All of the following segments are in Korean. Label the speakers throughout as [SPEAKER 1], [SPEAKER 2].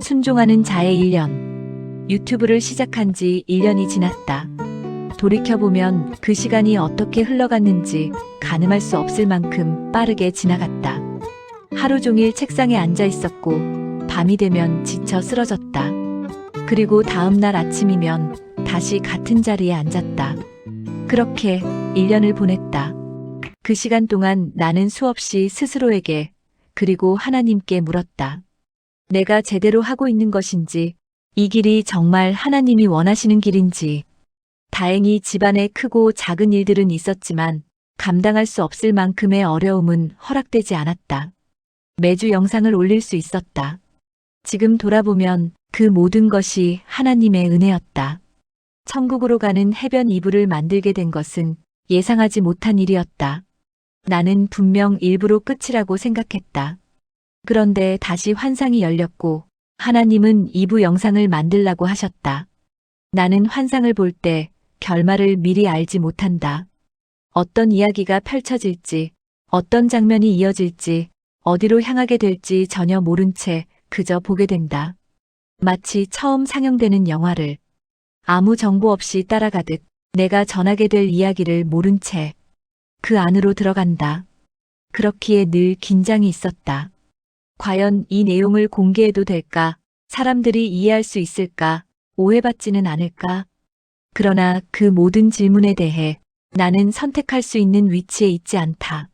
[SPEAKER 1] 순종하는 자의 1년. 유튜브를 시작한 지 1년이 지났다. 돌이켜보면 그 시간이 어떻게 흘러갔는지 가늠할 수 없을 만큼 빠르게 지나갔다. 하루 종일 책상에 앉아 있었고, 밤이 되면 지쳐 쓰러졌다. 그리고 다음 날 아침이면 다시 같은 자리에 앉았다. 그렇게 1년을 보냈다. 그 시간 동안 나는 수없이 스스로에게, 그리고 하나님께 물었다. 내가 제대로 하고 있는 것인지, 이 길이 정말 하나님이 원하시는 길인지. 다행히 집안에 크고 작은 일들은 있었지만 감당할 수 없을 만큼의 어려움은 허락되지 않았다. 매주 영상을 올릴 수 있었다. 지금 돌아보면 그 모든 것이 하나님의 은혜였다. 천국으로 가는 해변 이불을 만들게 된 것은 예상하지 못한 일이었다. 나는 분명 일부러 끝이라고 생각했다. 그런데 다시 환상이 열렸고 하나님은 2부 영상을 만들라고 하셨다. 나는 환상을 볼 때 결말을 미리 알지 못한다. 어떤 이야기가 펼쳐질지, 어떤 장면이 이어질지, 어디로 향하게 될지 전혀 모른 채 그저 보게 된다. 마치 처음 상영되는 영화를 아무 정보 없이 따라가듯 내가 전하게 될 이야기를 모른 채 그 안으로 들어간다. 그렇기에 늘 긴장이 있었다. 과연 이 내용을 공개해도 될까? 사람들이 이해할 수 있을까? 오해받지는 않을까? 그러나 그 모든 질문에 대해 나는 선택할 수 있는 위치에 있지 않다.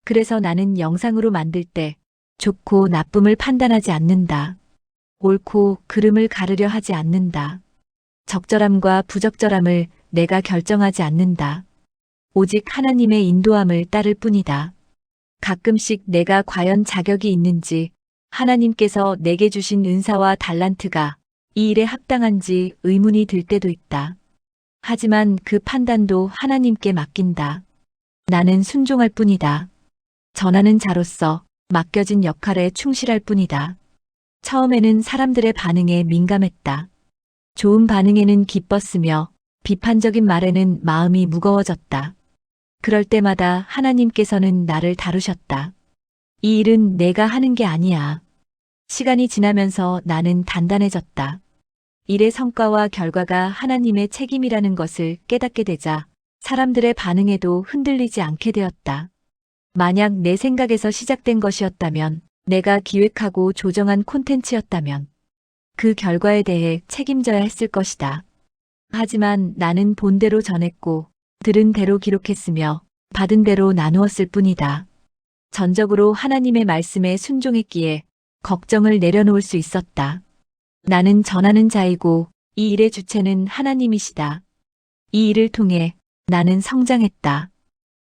[SPEAKER 1] 그래서 나는 영상으로 만들 때 좋고 나쁨을 판단하지 않는다. 옳고 그름을 가르려 하지 않는다. 적절함과 부적절함을 내가 결정하지 않는다. 오직 하나님의 인도함을 따를 뿐이다. 가끔씩 내가 과연 자격이 있는지, 하나님께서 내게 주신 은사와 달란트가 이 일에 합당한지 의문이 들 때도 있다. 하지만 그 판단도 하나님께 맡긴다. 나는 순종할 뿐이다. 전하는 자로서 맡겨진 역할에 충실할 뿐이다. 처음에는 사람들의 반응에 민감했다. 좋은 반응에는 기뻤으며 비판적인 말에는 마음이 무거워졌다. 그럴 때마다 하나님께서는 나를 다루셨다. 이 일은 내가 하는 게 아니야. 시간이 지나면서 나는 단단해졌다. 일의 성과와 결과가 하나님의 책임이라는 것을 깨닫게 되자 사람들의 반응에도 흔들리지 않게 되었다. 만약 내 생각에서 시작된 것이었다면, 내가 기획하고 조정한 콘텐츠였다면 그 결과에 대해 책임져야 했을 것이다. 하지만 나는 본대로 전했고 들은 대로 기록했으며 받은 대로 나누었을 뿐이다. 전적으로 하나님의 말씀에 순종했기에 걱정을 내려놓을 수 있었다. 나는 전하는 자이고 이 일의 주체는 하나님이시다. 이 일을 통해 나는 성장했다.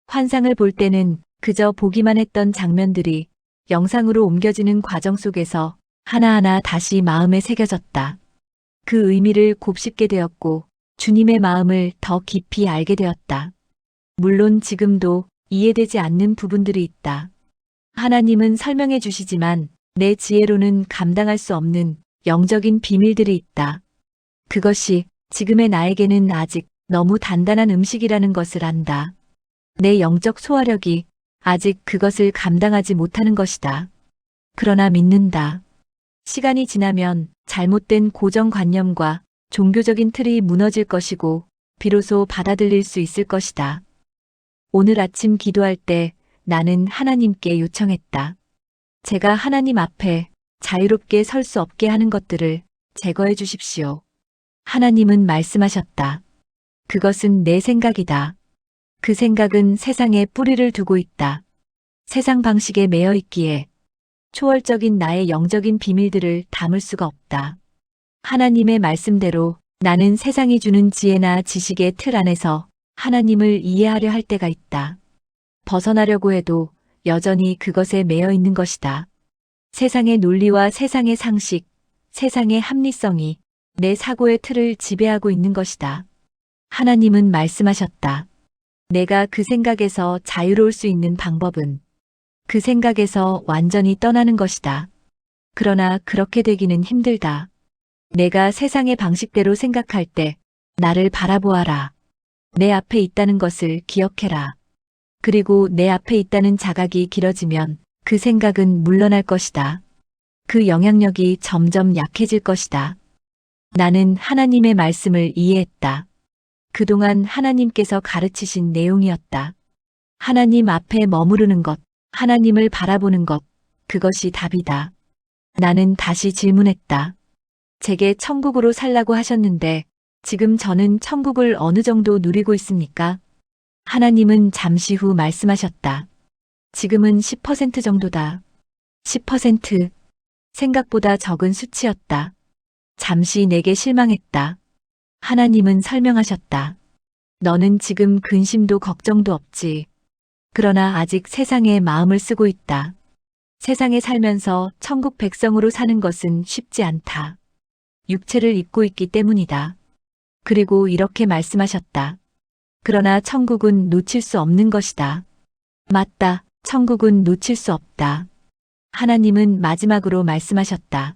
[SPEAKER 1] 환상을 볼 때는 그저 보기만 했던 장면들이 영상으로 옮겨지는 과정 속에서 하나하나 다시 마음에 새겨졌다. 그 의미를 곱씹게 되었고 주님의 마음을 더 깊이 알게 되었다. 물론 지금도 이해되지 않는 부분들이 있다. 하나님은 설명해 주시지만 내 지혜로는 감당할 수 없는 영적인 비밀들이 있다. 그것이 지금의 나에게는 아직 너무 단단한 음식이라는 것을 안다. 내 영적 소화력이 아직 그것을 감당하지 못하는 것이다. 그러나 믿는다. 시간이 지나면 잘못된 고정관념과 종교적인 틀이 무너질 것이고 비로소 받아들일 수 있을 것이다. 오늘 아침 기도할 때 나는 하나님께 요청했다. 제가 하나님 앞에 자유롭게 설 수 없게 하는 것들을 제거해 주십시오. 하나님은 말씀하셨다. 그것은 내 생각이다. 그 생각은 세상에 뿌리를 두고 있다. 세상 방식에 매여 있기에 초월적인 나의 영적인 비밀들을 담을 수가 없다. 하나님의 말씀대로 나는 세상이 주는 지혜나 지식의 틀 안에서 하나님을 이해하려 할 때가 있다. 벗어나려고 해도 여전히 그것에 매여 있는 것이다. 세상의 논리와 세상의 상식, 세상의 합리성이 내 사고의 틀을 지배하고 있는 것이다. 하나님은 말씀하셨다. 내가 그 생각에서 자유로울 수 있는 방법은 그 생각에서 완전히 떠나는 것이다. 그러나 그렇게 되기는 힘들다. 내가 세상의 방식대로 생각할 때 나를 바라보아라. 내 앞에 있다는 것을 기억해라. 그리고 내 앞에 있다는 자각이 길어지면 그 생각은 물러날 것이다. 그 영향력이 점점 약해질 것이다. 나는 하나님의 말씀을 이해했다. 그동안 하나님께서 가르치신 내용이었다. 하나님 앞에 머무르는 것, 하나님을 바라보는 것, 그것이 답이다. 나는 다시 질문했다. 제게 천국으로 살라고 하셨는데 지금 저는 천국을 어느 정도 누리고 있습니까? 하나님은 잠시 후 말씀하셨다. 지금은 10% 정도다. 10%. 생각보다 적은 수치였다. 잠시 내게 실망했다. 하나님은 설명하셨다. 너는 지금 근심도 걱정도 없지. 그러나 아직 세상에 마음을 쓰고 있다. 세상에 살면서 천국 백성으로 사는 것은 쉽지 않다. 육체를 입고 있기 때문이다. 그리고 이렇게 말씀하셨다. 그러나 천국은 놓칠 수 없는 것이다. 맞다. 천국은 놓칠 수 없다. 하나님은 마지막으로 말씀하셨다.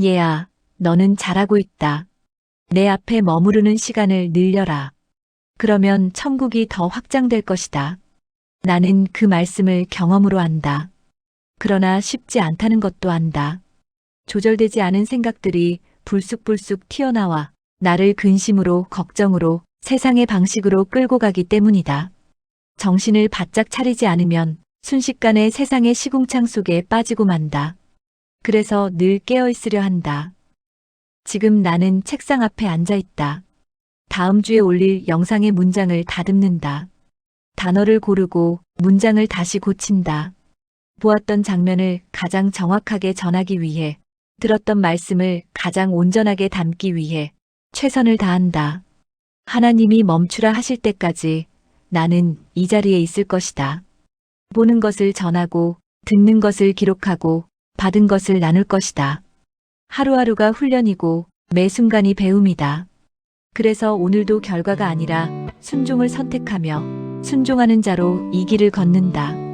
[SPEAKER 1] 얘야, 너는 잘하고 있다. 내 앞에 머무르는 시간을 늘려라. 그러면 천국이 더 확장될 것이다. 나는 그 말씀을 경험으로 안다. 그러나 쉽지 않다는 것도 안다. 조절되지 않은 생각들이 불쑥불쑥 튀어나와 나를 근심으로, 걱정으로, 세상의 방식으로 끌고 가기 때문이다. 정신을 바짝 차리지 않으면 순식간에 세상의 시궁창 속에 빠지고 만다. 그래서 늘 깨어 있으려 한다. 지금 나는 책상 앞에 앉아 있다. 다음 주에 올릴 영상의 문장을 다듬는다. 단어를 고르고 문장을 다시 고친다. 보았던 장면을 가장 정확하게 전하기 위해, 들었던 말씀을 가장 온전하게 담기 위해 최선을 다한다. 하나님이 멈추라 하실 때까지 나는 이 자리에 있을 것이다. 보는 것을 전하고, 듣는 것을 기록하고, 받은 것을 나눌 것이다. 하루하루가 훈련이고 매 순간이 배움이다. 그래서 오늘도 결과가 아니라 순종을 선택하며 순종하는 자로 이 길을 걷는다.